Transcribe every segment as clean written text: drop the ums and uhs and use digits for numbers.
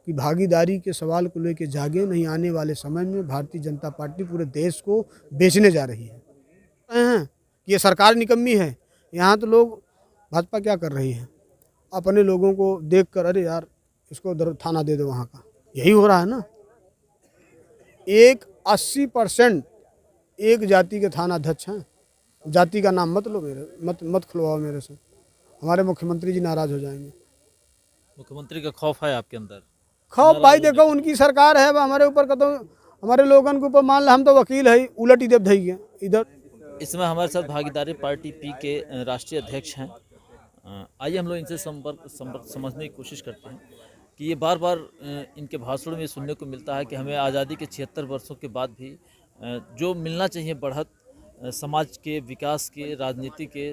कि भागीदारी के सवाल को लेकर जागे नहीं। आने वाले समय में भारतीय जनता पार्टी पूरे देश को बेचने जा रही है कि ये सरकार निकम्मी है। यहाँ तो लोग भाजपा क्या कर रही है, अपने लोगों को देखकर अरे यार इसको थाना दे दो वहाँ का, यही हो रहा है ना। एक 80% एक जाति के थाना अध्यक्ष हैं। जाति का नाम मत लो, मत खुलवाओ मेरे से, हमारे मुख्यमंत्री जी नाराज हो जाएंगे। मुख्यमंत्री का खौफ है आपके अंदर? खौफ भाई देखो उनकी सरकार है, हमारे ऊपर का तो हमारे लोगन के ऊपर मान लो हम तो वकील है, उलट ही देव धई गए इधर। इसमें हमारे साथ भागीदारी पार्टी पी के राष्ट्रीय अध्यक्ष हैं। आइए हम लोग इनसे संपर्क समझने की कोशिश करते हैं कि ये बार बार इनके भाषणों में सुनने को मिलता है कि हमें आज़ादी के 76 वर्षों के बाद भी जो मिलना चाहिए बढ़त समाज के विकास के, राजनीति के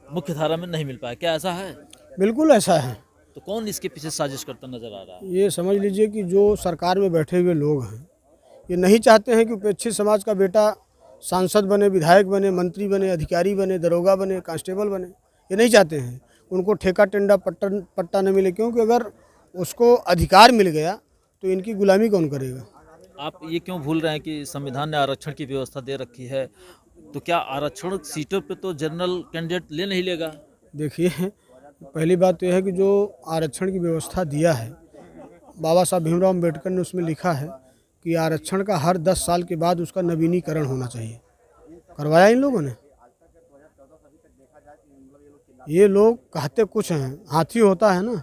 मुख्य धारा में नहीं मिल पाया। क्या ऐसा है? बिल्कुल ऐसा है। तो कौन इसके पीछे साजिश करता नजर आ रहा है? ये समझ लीजिए कि जो सरकार में बैठे हुए लोग हैं ये नहीं चाहते हैं कि उपेक्षित समाज का बेटा सांसद बने, विधायक बने, मंत्री बने, अधिकारी बने, दरोगा बने, कांस्टेबल बने। ये नहीं चाहते हैं। उनको ठेका टेंडा पट्टा न मिले, क्योंकि अगर उसको अधिकार मिल गया तो इनकी गुलामी कौन करेगा। आप ये क्यों भूल रहे हैं कि संविधान ने आरक्षण की व्यवस्था दे रखी है, तो क्या आरक्षण सीटों पे तो जनरल कैंडिडेट ले नहीं लेगा? देखिए पहली बात तो यह है कि जो आरक्षण की व्यवस्था दिया है बाबा साहब भीमराव अम्बेडकर ने, उसमें लिखा है कि आरक्षण का हर 10 साल के बाद उसका नवीनीकरण होना चाहिए। करवाया इन लोगों ने? ये लोग कहते कुछ हैं, हाथी होता है ना,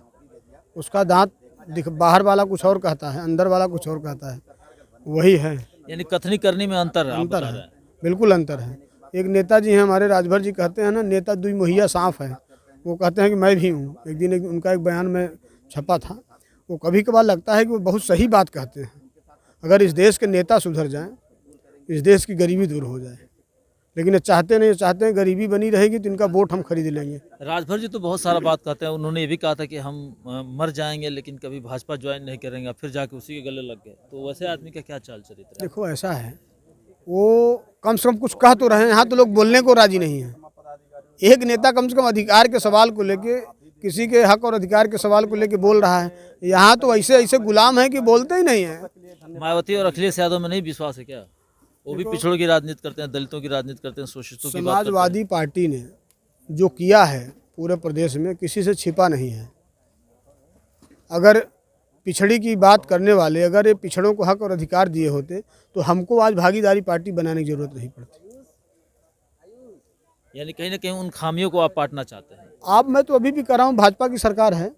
उसका दांत बाहर वाला कुछ और कहता है, अंदर वाला कुछ और कहता है, वही है। यानी कथनी करने में अंतर है, बिल्कुल अंतर है। एक नेताजी हैं हमारे राजभर जी, कहते हैं ना नेता दुई मोहिया सांप है। वो कहते हैं कि मैं भी हूँ। एक दिन उनका एक बयान में छपा था। वो कभी कभार लगता है कि वो बहुत सही बात कहते हैं। अगर इस देश के नेता सुधर जाएं, इस देश की गरीबी दूर हो जाए, लेकिन ये चाहते नहीं, चाहते हैं गरीबी बनी रहेगी तो इनका वोट हम खरीद लेंगे। राजभर जी तो बहुत सारा बात कहते हैं। उन्होंने ये भी कहा था कि हम मर जाएंगे लेकिन कभी भाजपा ज्वाइन नहीं करेंगे, फिर जाके उसी के गले लग गए। तो वैसे आदमी का क्या चाल चरित्र है? देखो ऐसा है, वो कम से कम कुछ कह तो रहे हैं। यहाँ तो लोग बोलने को राजी नहीं है। एक नेता कम से कम अधिकार के सवाल को लेके, किसी के हक और अधिकार के सवाल को लेके बोल रहा है। यहाँ तो ऐसे गुलाम है कि बोलते ही नहीं है। मायावती और अखिलेश यादव में नहीं विश्वास है क्या? वो भी पिछड़ों की राजनीति करते हैं, दलितों की राजनीति करते हैं, शोषितों की बात करते हैं। समाजवादी पार्टी ने जो किया है पूरे प्रदेश में किसी से छिपा नहीं है। अगर पिछड़ी की बात करने वाले अगर ये पिछड़ों को हक और अधिकार दिए होते तो हमको आज भागीदारी पार्टी बनाने की जरूरत नहीं पड़ती। यानी कहीं ना कहीं उन खामियों को आप पाटना चाहते हैं? आप मैं तो अभी भी कर रहा हूँ, भाजपा की सरकार है,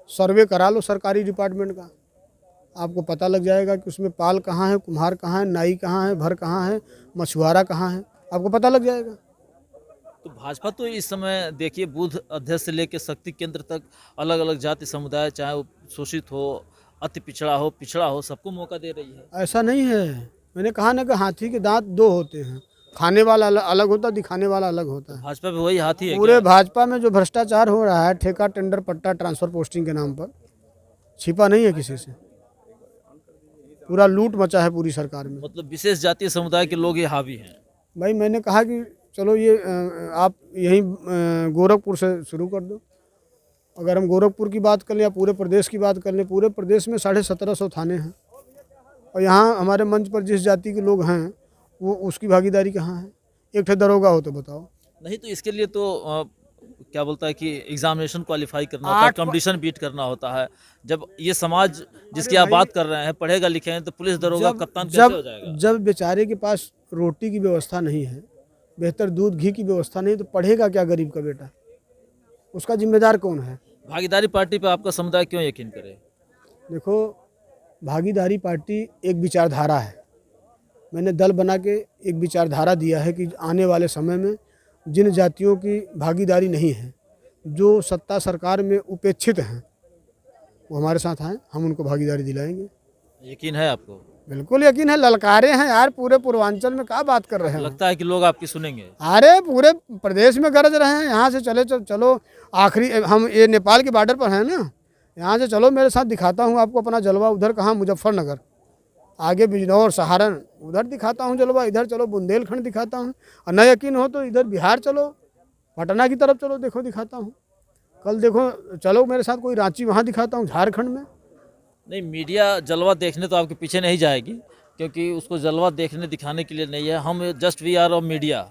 सर्वे करा लो सरकारी डिपार्टमेंट का, आपको पता लग जाएगा कि उसमें पाल कहाँ है, कुम्हार कहाँ है, नाई कहाँ है, भर कहाँ है, मछुआरा कहाँ है, आपको पता लग जाएगा। तो भाजपा तो इस समय देखिए बूथ अध्यक्ष से लेकर शक्ति केंद्र तक अलग अलग जाति समुदाय, चाहे वो शोषित हो, अति पिछड़ा हो, सबको मौका दे रही है। ऐसा नहीं है। मैंने कहा ना कि हाथी के दांत दो होते हैं, खाने वाला अलग होता है, दिखाने वाला अलग होता है। भाजपा भी वही हाथी है? पूरे भाजपा में जो भ्रष्टाचार हो रहा है, ठेका टेंडर पट्टा ट्रांसफर पोस्टिंग के नाम पर, छिपा नहीं है किसी से। पूरा लूट मचा है पूरी सरकार में। मतलब विशेष जातीय समुदाय के लोग ये हावी हैं। भाई मैंने कहा कि चलो ये आप यहीं गोरखपुर से शुरू कर दो। अगर हम गोरखपुर की बात कर लें या पूरे प्रदेश की बात कर लें, पूरे प्रदेश में 1750 थाने हैं और यहाँ हमारे मंच पर जिस जाति के लोग हैं वो उसकी भागीदारी कहाँ है? एक ठे दरोगा हो तो बताओ। नहीं तो इसके लिए तो क्या बोलता है कि एग्जामिनेशन क्वालिफाई करना होता है, कंपटीशन बीट करना होता है। जब ये समाज जिसकी आप बात कर रहे हैं पढ़ेगा लिखेगा तो पुलिस दरोगा कप्तान कैसे हो जाएगा? जब बेचारे के पास रोटी की व्यवस्था नहीं है, बेहतर दूध घी की व्यवस्था नहीं, तो पढ़ेगा क्या गरीब का बेटा? उसका जिम्मेदार कौन है? भागीदारी पार्टी पे आपका समुदाय क्यों यकीन करे? देखो भागीदारी पार्टी एक विचारधारा है। मैंने दल बना के एक विचारधारा दिया है कि आने वाले समय में जिन जातियों की भागीदारी नहीं है, जो सत्ता सरकार में उपेक्षित हैं, वो हमारे साथ आए, हम उनको भागीदारी दिलाएंगे। यकीन है आपको? बिल्कुल यकीन है। ललकारे हैं यार, पूरे पूर्वांचल में क्या बात कर रहे हैं। लगता है कि लोग आपकी सुनेंगे? अरे पूरे प्रदेश में गरज रहे हैं। यहाँ से चलो आखिरी हम ये नेपाल के बॉर्डर पर हैं ना, यहाँ से चलो मेरे साथ दिखाता हूँ आपको अपना जलवा। उधर कहाँ? मुजफ्फरनगर, आगे बिजनौर, सहारन, उधर दिखाता हूँ जलवा। इधर चलो बुंदेलखंड दिखाता हूँ, और न यकीन हो तो इधर बिहार चलो, पटना की तरफ चलो, देखो दिखाता हूँ। कल देखो चलो मेरे साथ कोई रांची, वहाँ दिखाता हूँ, झारखंड में। नहीं, मीडिया जलवा देखने तो आपके पीछे नहीं जाएगी, क्योंकि उसको जलवा देखने दिखाने के लिए नहीं है। हम just we are of media,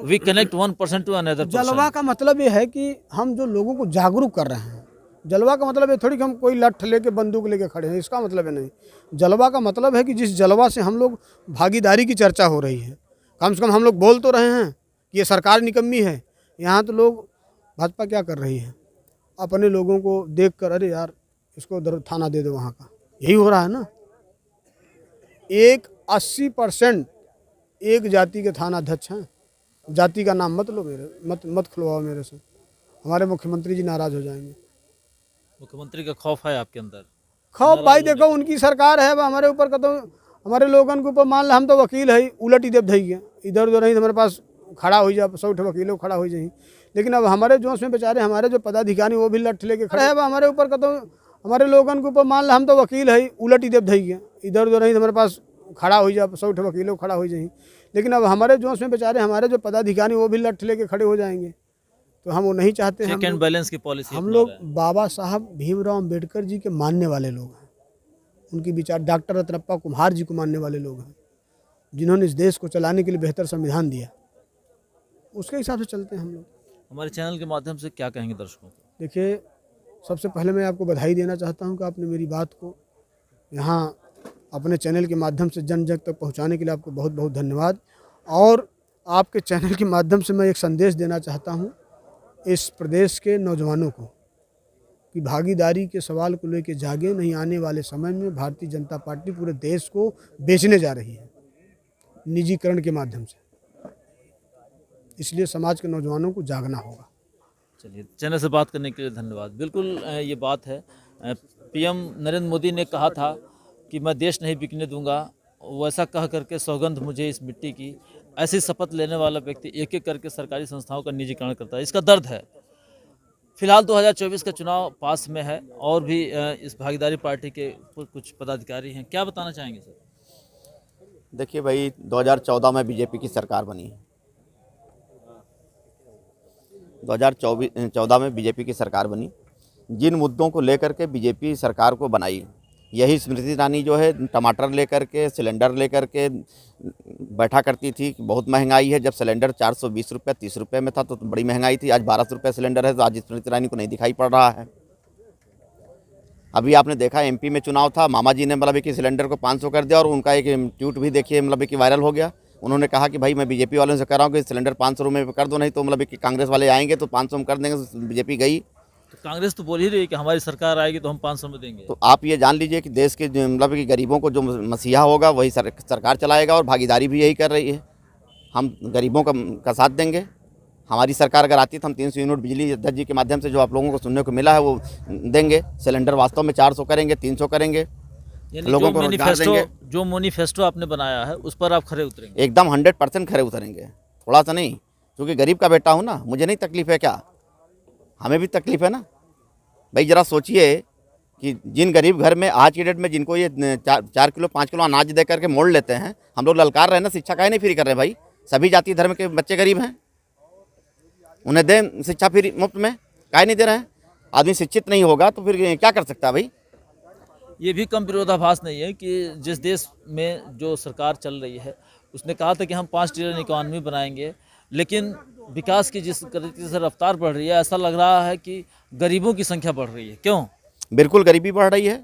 we connect 1% to another जलवा पर्सन। का मतलब ये है कि हम जो लोगों को जागरूक कर रहे हैं। जलवा का मतलब ये थोड़ी कि हम कोई लठ लेके बंदूक लेके खड़े हैं, इसका मतलब है नहीं। जलवा का मतलब है कि जिस जलवा से हम लोग भागीदारी की चर्चा हो रही है, कम से कम हम लोग बोल तो रहे हैं कि ये सरकार निकम्मी है। यहाँ तो लोग भाजपा क्या कर रही है, अपने लोगों को देख कर अरे यार इसको थाना दे दो, वहाँ का यही हो रहा है ना। एक 80% एक जाति के थाना अध्यक्ष हैं। जाति का नाम मत लो, मत खुलवाओ मेरे से, हमारे मुख्यमंत्री जी नाराज हो जाएंगे। मुख्यमंत्री का खौफ है आपके अंदर? खौफ भाई देखो, उनकी सरकार है, हमारे ऊपर का तो हमारे लोगन के ऊपर मान लो हम तो वकील है, उलट ही देव धई गए, इधर उधर नहीं हमारे पास खड़ा हो जा, 100 वकीलों खड़ा हो जाए। लेकिन अब हमारे जोश में बेचारे हमारे जो पदाधिकारी वो भी लठ लेके खड़े हैं। हमारे ऊपर का तो हमारे लोगन के ऊपर मान लो हम तो वकील है, उलट ही देव धई गए, इधर उधर नहीं हमारे पास खड़ा हो जा, 100 वकीलों खड़ा हो जाए। लेकिन अब हमारे जोश में बेचारे हमारे जो पदाधिकारी वो भी लठ लेके खड़े हो जाएंगे, तो हम वो नहीं चाहते हैं। चेक एंड बैलेंस की पॉलिसी हम लोग बाबा साहब भीमराव अम्बेडकर जी के मानने वाले लोग हैं, उनकी विचार डॉक्टर रत्नप्पा कुम्हार जी को मानने वाले लोग हैं, जिन्होंने इस देश को चलाने के लिए बेहतर संविधान दिया, उसके हिसाब से चलते हैं हम लोग। हमारे चैनल के माध्यम से क्या कहेंगे दर्शकों को? देखिए, सबसे पहले मैं आपको बधाई देना चाहता हूं कि आपने मेरी बात को यहाँ अपने चैनल के माध्यम से जन जन तक पहुँचाने के लिए आपको बहुत बहुत धन्यवाद। और आपके चैनल के माध्यम से मैं एक संदेश देना चाहता हूँ इस प्रदेश के नौजवानों को कि भागीदारी के सवाल को लेकर जागे, नहीं आने वाले समय में भारतीय जनता पार्टी पूरे देश को बेचने जा रही है निजीकरण के माध्यम से। इसलिए समाज के नौजवानों को जागना होगा। चलिए, चैनल से बात करने के लिए धन्यवाद। बिल्कुल ये बात है, पीएम नरेंद्र मोदी ने कहा था कि मैं देश नहीं बिकने दूंगा, वैसा कह करके सौगंध मुझे इस मिट्टी की, ऐसी शपथ लेने वाला व्यक्ति एक एक करके सरकारी संस्थाओं का निजीकरण करता है। इसका दर्द है। फिलहाल 2024 का चुनाव पास में है और भी इस भागीदारी पार्टी के कुछ पदाधिकारी हैं, क्या बताना चाहेंगे सर? देखिए भाई, 2014 में बीजेपी की सरकार बनी। 2014 में बीजेपी की सरकार बनी। जिन मुद्दों को लेकर के बीजेपी सरकार को बनाई, यही स्मृति ईरानी जो है टमाटर लेकर के, सिलेंडर लेकर के बैठा करती थी। बहुत महंगाई है, जब सिलेंडर 420 रुपये 30 रुपये में था तो बड़ी महंगाई थी। आज 1200 रुपये सिलेंडर है, तो आज स्मृति ईरानी को नहीं दिखाई पड़ रहा है। अभी आपने देखा एमपी में चुनाव था, मामा जी ने मतलब कि सिलेंडर को 500 कर दिया, और उनका एक ट्वीट भी देखिए मतलब कि वायरल हो गया। उन्होंने कहा कि भाई मैं बीजेपी वालों से कह रहा हूँ कि सिलेंडर 500 रुपये में कर दो, नहीं तो मतलब कि कांग्रेस वाले आएंगे तो 500 में कर देंगे। बीजेपी गई तो कांग्रेस तो बोल ही रही है कि हमारी सरकार आएगी तो हम 500 में देंगे। तो आप ये जान लीजिए कि देश के मतलब कि गरीबों को जो मसीहा होगा वही सरकार चलाएगा, और भागीदारी भी यही कर रही है। हम गरीबों का साथ देंगे। हमारी सरकार अगर आती तो हम 300 यूनिट बिजली अध्यक्ष जी के माध्यम से जो आप लोगों को सुनने को मिला है वो देंगे। सिलेंडर वास्तव में 400 करेंगे, 300 करेंगे, लोगों को रोजगार देंगे। जो मैनिफेस्टो आपने बनाया है उस पर आप खरे उतरेंगे? एकदम 100% खरे उतरेंगे, थोड़ा सा नहीं। क्योंकि गरीब का बेटा हूँ ना, मुझे नहीं तकलीफ है क्या? हमें भी तकलीफ है ना भाई। ज़रा सोचिए कि जिन गरीब घर में आज की डेट में जिनको ये 4 किलो 5 किलो अनाज दे करके मोड़ लेते हैं, हम लोग ललकार रहे हैं ना, शिक्षा काहे नहीं फ्री कर रहे भाई? सभी जाति धर्म के बच्चे गरीब हैं, उन्हें दें शिक्षा फ्री मुफ्त में, काहे नहीं दे रहे हैं? आदमी शिक्षित नहीं होगा तो फिर क्या कर सकता है भाई? ये भी कम विरोधाभास नहीं है कि जिस देश में जो सरकार चल रही है उसने कहा था कि हम 5 ट्रिलियन इकॉनमी बनाएंगे, लेकिन विकास की जिस तरीके से रफ्तार बढ़ रही है, ऐसा लग रहा है कि गरीबों की संख्या बढ़ रही है। क्यों? बिल्कुल गरीबी बढ़ रही है।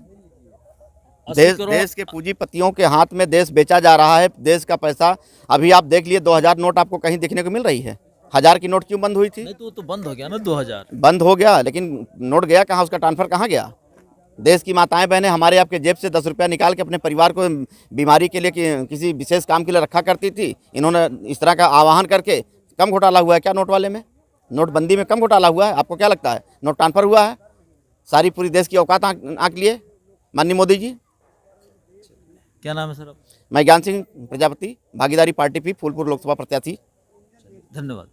देश के पूंजीपतियों के हाथ में देश बेचा जा रहा है। देश का पैसा, अभी आप देख लिए 2000 नोट आपको कहीं देखने को मिल रही है? 1000 की नोट क्यों बंद हुई थी? नहीं तो बंद हो गया ना, 2000 बंद हो गया, लेकिन नोट गया कहाँ? उसका ट्रांसफर कहाँ गया? देश की माताएं बहनें हमारे आपके जेब से 10 रुपया निकाल के अपने परिवार को बीमारी के लिए किसी विशेष काम के लिए रखा करती थी। इन्होंने इस तरह का आह्वान करके कम घोटाला हुआ है क्या नोट वाले में? नोटबंदी में कम घोटाला हुआ है? आपको क्या लगता है? नोट ट्रांसफर हुआ है? सारी पूरी देश की औकात आंक लिए माननीय मोदी जी। क्या नाम है सर? मैं ज्ञान सिंह प्रजापति, भागीदारी पार्टी पी, फूलपुर लोकसभा प्रत्याशी। धन्यवाद।